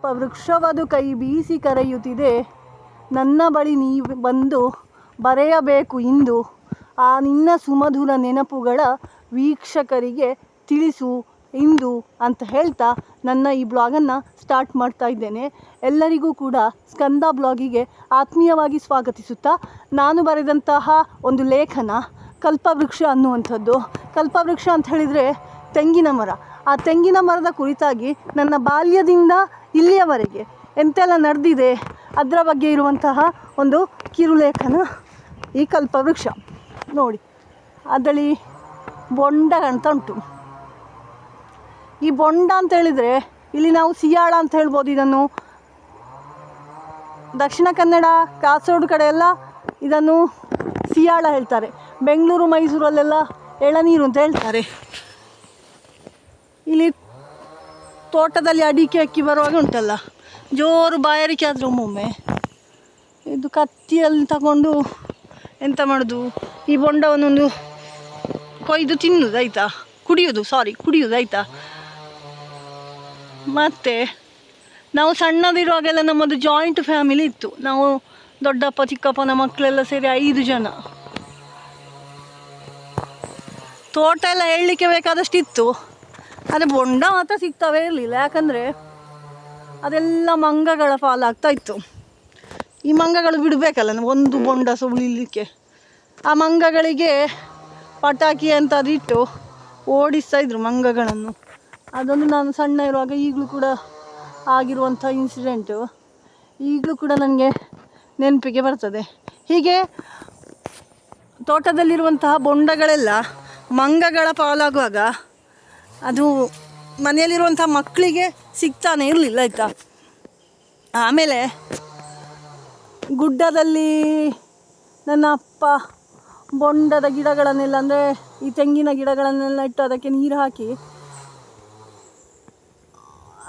ವೃಕ್ಷವದು ಕೈ ಬೀಸಿ ಕರೆಯುತ್ತಿದೆ, ನನ್ನ ಬಳಿ ನೀವು ಬಂದು ಬರೆಯಬೇಕು ಇಂದು ಆ ನಿನ್ನ ಸುಮಧುರ ನೆನಪುಗಳ ವೀಕ್ಷಕರಿಗೆ ತಿಳಿಸು ಇಂದು ಅಂತ ಹೇಳ್ತಾ ನನ್ನ ಈ ಬ್ಲಾಗನ್ನು ಸ್ಟಾರ್ಟ್ ಮಾಡ್ತಾ ಇದ್ದೇನೆ. ಎಲ್ಲರಿಗೂ ಕೂಡ ಸ್ಕಂದ ಬ್ಲಾಗಿಗೆ ಆತ್ಮೀಯವಾಗಿ ಸ್ವಾಗತಿಸುತ್ತಾ, ನಾನು ಬರೆದಂತಹ ಒಂದು ಲೇಖನ ಕಲ್ಪವೃಕ್ಷ ಅನ್ನುವಂಥದ್ದು. ಕಲ್ಪವೃಕ್ಷ ಅಂತ ಹೇಳಿದರೆ ತೆಂಗಿನ ಮರ. ಆ ತೆಂಗಿನ ಮರದ ಕುರಿತಾಗಿ ನನ್ನ ಬಾಲ್ಯದಿಂದ ಇಲ್ಲಿಯವರೆಗೆ ಎಂತೆಲ್ಲ ನಡೆದಿದೆ ಅದರ ಬಗ್ಗೆ ಇರುವಂತಹ ಒಂದು ಕಿರುಲೇಖನ ಈ ಕಲ್ಪವೃಕ್ಷ. ನೋಡಿ, ಅದರಲ್ಲಿ ಬೊಂಡ ಕಾಣ್ತಾ ಉಂಟು. ಈ ಬೊಂಡ ಅಂತ ಹೇಳಿದರೆ ಇಲ್ಲಿ ನಾವು ಸಿಯಾಳ ಅಂತ ಹೇಳ್ಬೋದು. ಇದನ್ನು ದಕ್ಷಿಣ ಕನ್ನಡ, ಕಾಸರಗೋಡು ಕಡೆ ಎಲ್ಲ ಇದನ್ನು ಸಿಯಾಳ ಹೇಳ್ತಾರೆ. ಬೆಂಗಳೂರು, ಮೈಸೂರಲ್ಲೆಲ್ಲ ಎಳನೀರು ಅಂತ ಹೇಳ್ತಾರೆ. ಇಲ್ಲಿ ತೋಟದಲ್ಲಿ ಅಡಿಕೆ ಅಕ್ಕಿ ಬರುವಾಗ ಉಂಟಲ್ಲ, ಜೋರು ಬಾಯಾರಿಕೆ ಆದರೂ ಒಮ್ಮೊಮ್ಮೆ ಇದು ಕತ್ತಿಯಲ್ಲಿ ತಗೊಂಡು ಎಂತ ಮಾಡೋದು, ಈ ಬೊಂಡವನ್ನೊಂದು ಕೊಯ್ದು ತಿನ್ನೋದು ಆಯಿತಾ, ಕುಡಿಯೋದು ಆಯಿತಾ. ಮತ್ತು ನಾವು ಸಣ್ಣದಿರುವಾಗೆಲ್ಲ ನಮ್ಮದು ಜಾಯಿಂಟ್ ಫ್ಯಾಮಿಲಿ ಇತ್ತು. ನಾವು ದೊಡ್ಡಪ್ಪ ಚಿಕ್ಕಪ್ಪನ ಮಕ್ಕಳೆಲ್ಲ ಸೇರಿ 5 ಜನ. ತೋಟ ಎಲ್ಲ ಹೇಳಲಿಕ್ಕೆ ಬೇಕಾದಷ್ಟು ಇತ್ತು, ಆದರೆ ಬೊಂಡ ಮಾತ್ರ ಸಿಗ್ತವೇ ಇರಲಿಲ್ಲ. ಯಾಕಂದರೆ ಅದೆಲ್ಲ ಮಂಗಗಳ ಪಾಲಾಗ್ತಾ ಇತ್ತು. ಈ ಮಂಗಗಳು ಬಿಡಬೇಕಲ್ಲ ಒಂದು ಬೊಂಡ ಸುಳಿಲಿಕ್ಕೆ. ಆ ಮಂಗಗಳಿಗೆ ಪಟಾಕಿ ಅಂತದಿಟ್ಟು ಓಡಿಸ್ತಾ ಇದ್ರು ಮಂಗಗಳನ್ನು. ಅದೊಂದು ನಾನು ಸಣ್ಣ ಇರುವಾಗ ಈಗಲೂ ಕೂಡ ಆಗಿರುವಂಥ ಇನ್ಸಿಡೆಂಟು ಈಗಲೂ ಕೂಡ ನನಗೆ ನೆನಪಿಗೆ ಬರ್ತದೆ. ಹೀಗೆ ತೋಟದಲ್ಲಿರುವಂತಹ ಬೊಂಡಗಳೆಲ್ಲ ಮಂಗಗಳ ಪಾಲಾಗುವಾಗ ಅದು ಮನೆಯಲ್ಲಿರುವಂಥ ಮಕ್ಕಳಿಗೆ ಸಿಗ್ತಾನೆ ಇರಲಿಲ್ಲ ಆಯಿತಾ. ಆಮೇಲೆ ಗುಡ್ಡದಲ್ಲಿ ನನ್ನ ಅಪ್ಪ ಬೊಂಡದ ಗಿಡಗಳನ್ನೆಲ್ಲ, ಅಂದರೆ ಈ ತೆಂಗಿನ ಗಿಡಗಳನ್ನೆಲ್ಲ ಇಟ್ಟು ಅದಕ್ಕೆ ನೀರು ಹಾಕಿ,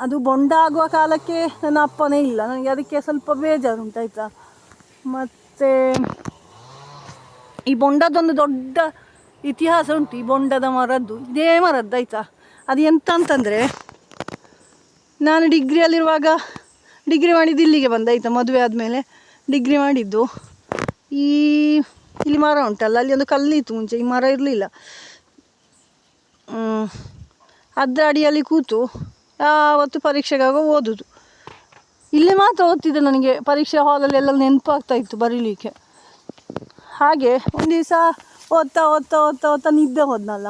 ಅದು ಬೊಂಡ ಆಗುವ ಕಾಲಕ್ಕೆ ನನ್ನ ಅಪ್ಪನೇ ಇಲ್ಲ. ನನಗೆ ಅದಕ್ಕೆ ಸ್ವಲ್ಪ ಬೇಜಾರು ಉಂಟಾಯ್ತಾ. ಮತ್ತು ಈ ಬೊಂಡದೊಂದು ದೊಡ್ಡ ಇತಿಹಾಸ ಉಂಟು. ಈ ಬೊಂಡದ ಮರದ್ದು ಇದೇ ಮರದ್ದು ಆಯಿತಾ. ಅದು ಎಂತ ಅಂತಂದರೆ, ನಾನು ಡಿಗ್ರಿಯಲ್ಲಿರುವಾಗ ಡಿಗ್ರಿ ಮಾಡಿದ್ದು ಇಲ್ಲಿಗೆ ಬಂದಾಯ್ತಾ. ಮದುವೆ ಆದಮೇಲೆ ಡಿಗ್ರಿ ಮಾಡಿದ್ದು ಇಲ್ಲಿ ಮರ ಉಂಟಲ್ಲ, ಅಲ್ಲಿ ಒಂದು ಕಲ್ಲಿತ್ತು ಮುಂಚೆ, ಈ ಮರ ಇರಲಿಲ್ಲ. ಅದರ ಅಡಿಯಲ್ಲಿ ಕೂತು ಯಾವತ್ತು ಪರೀಕ್ಷೆಗಾಗ ಓದೋದು. ಇಲ್ಲಿ ಮಾತ್ರ ಓದ್ತಿದ್ದೆ. ನನಗೆ ಪರೀಕ್ಷೆ ಹಾಲಲ್ಲಿ ಎಲ್ಲ ನೆನಪಾಗ್ತಾಯಿತ್ತು ಬರೀಲಿಕ್ಕೆ. ಹಾಗೆ ಒಂದು ದಿವಸ ಓದ್ತಾ ನಿದ್ದೆ ಹೋದ್ನಲ್ಲ.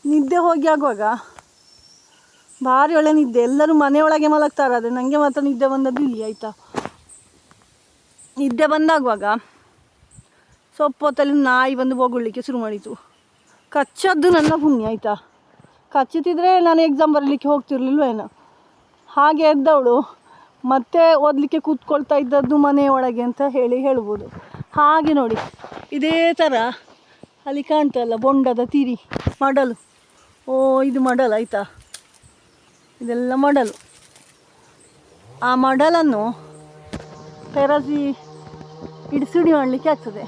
ನಿದ್ದೆ ಹೋಗಿ ಆಗುವಾಗ ಭಾರಿ ಒಳ್ಳೆ ನಿದ್ದೆ. ಎಲ್ಲರೂ ಮನೆಯೊಳಗೆ ಮಲಗ್ತಾರೆ, ಆದರೆ ನನಗೆ ಮಾತ್ರ ನಿದ್ದೆ ಬಂದದ್ದು ಇಲ್ಲಿ ಆಯಿತಾ. ನಿದ್ದೆ ಬಂದಾಗುವಾಗ ಸ್ವಲ್ಪ ಹೊತ್ತಲ್ಲಿ ನಾಯಿ ಬಂದು ಬೊಗಳ್ಲಿಕ್ಕೆ ಶುರು ಮಾಡಿತು. ಕಚ್ಚದ್ದು ನನ್ನ ಪುಣ್ಯ ಆಯಿತಾ. ಕಚ್ಚುತ್ತಿದ್ರೆ ನಾನು ಎಕ್ಸಾಮ್ ಬರಲಿಕ್ಕೆ ಹೋಗ್ತಿರ್ಲಿಲ್ವೇನೋ. ಹಾಗೆ ಎದ್ದವಳು ಮತ್ತೆ ಓದಲಿಕ್ಕೆ ಕೂತ್ಕೊಳ್ತಾ ಇದ್ದದ್ದು ಮನೆಯೊಳಗೆ ಅಂತ ಹೇಳ್ಬೋದು. ಹಾಗೆ ನೋಡಿ, ಇದೇ ಥರ ಅಲ್ಲಿ ಕಾಣ್ತಲ್ಲ ಬೊಂಡದ ತಿರಿ, ಮಡಲು. ಇದು ಮಡಲು ಆಯಿತಾ. ಇದೆಲ್ಲ ಮಡಲು. ಆ ಮಡಲನ್ನು ತೆರಸಿ ಇಡಿಸುಡಿ ಮಾಡಲಿಕ್ಕೆ ಆಗ್ತದೆ.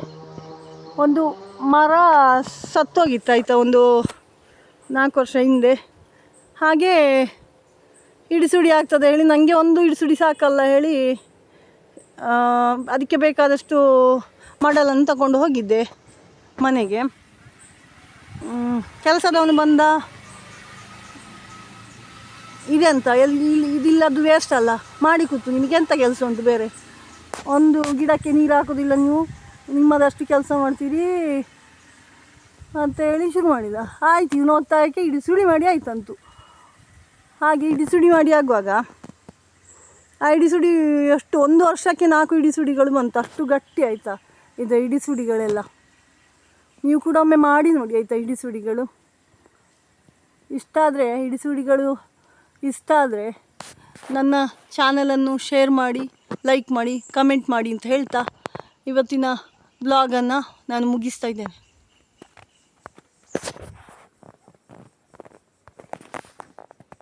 ಒಂದು ಮರ ಸತ್ತೋಗಿತ್ತು ಆಯಿತಾ, ಒಂದು 4 ವರ್ಷ ಹಿಂದೆ. ಹಾಗೆ ಇಡಿಸುಡಿ ಆಗ್ತದೆ ಹೇಳಿ ನನಗೆ ಒಂದು ಇಡಿಸುಡಿ ಸಾಕಲ್ಲ ಹೇಳಿ ಅದಕ್ಕೆ ಬೇಕಾದಷ್ಟು ಮಡಲನ್ನು ತಗೊಂಡು ಹೋಗಿದ್ದೆ ಮನೆಗೆ. ಕೆಲಸದವನು ಬಂದ, ಇದೆಂತ ಇದಿಲ್ಲದ್ದು ವೇಸ್ಟ್ ಅಲ್ಲ, ಮಾಡಿ ಕೂತು, ನಿಮಗೆ ಎಂಥ ಕೆಲಸ ಉಂಟು ಬೇರೆ, ಒಂದು ಗಿಡಕ್ಕೆ ನೀರು ಹಾಕೋದಿಲ್ಲ, ನೀವು ನಿಮ್ಮದಷ್ಟು ಕೆಲಸ ಮಾಡ್ತೀರಿ ಅಂತೇಳಿ ಶುರು ಮಾಡಿದ. ಆಯ್ತು, ಇವನು ಒತ್ತಾಯಕ್ಕೆ ಇಡಿಸುಡಿ ಮಾಡಿ ಆಯ್ತಂತು. ಹಾಗೆ ಇಡಿಸುಡಿ ಮಾಡಿ ಆಗುವಾಗ ಆ ಇಡಿಸುಡಿ ಎಷ್ಟು 1 ವರ್ಷಕ್ಕೆ 4 ಇಡಿಸುಡಿಗಳು ಬಂತು. ಅಷ್ಟು ಗಟ್ಟಿ ಆಯಿತಾ ಇದು ಇಡಿಸುಡಿಗಳೆಲ್ಲ. ನೀವು ಕೂಡ ಒಮ್ಮೆ ಮಾಡಿ ನೋಡಿ ಆಯಿತಾ. ಇಡಿಸುಡಿಗಳು ಇಷ್ಟ ಆದರೆ ನನ್ನ ಚಾನಲನ್ನು ಶೇರ್ ಮಾಡಿ, ಲೈಕ್ ಮಾಡಿ, ಕಮೆಂಟ್ ಮಾಡಿ ಅಂತ ಹೇಳ್ತಾ ಇವತ್ತಿನ ಬ್ಲಾಗನ್ನು ನಾನು ಮುಗಿಸ್ತಾ ಇದ್ದೇನೆ.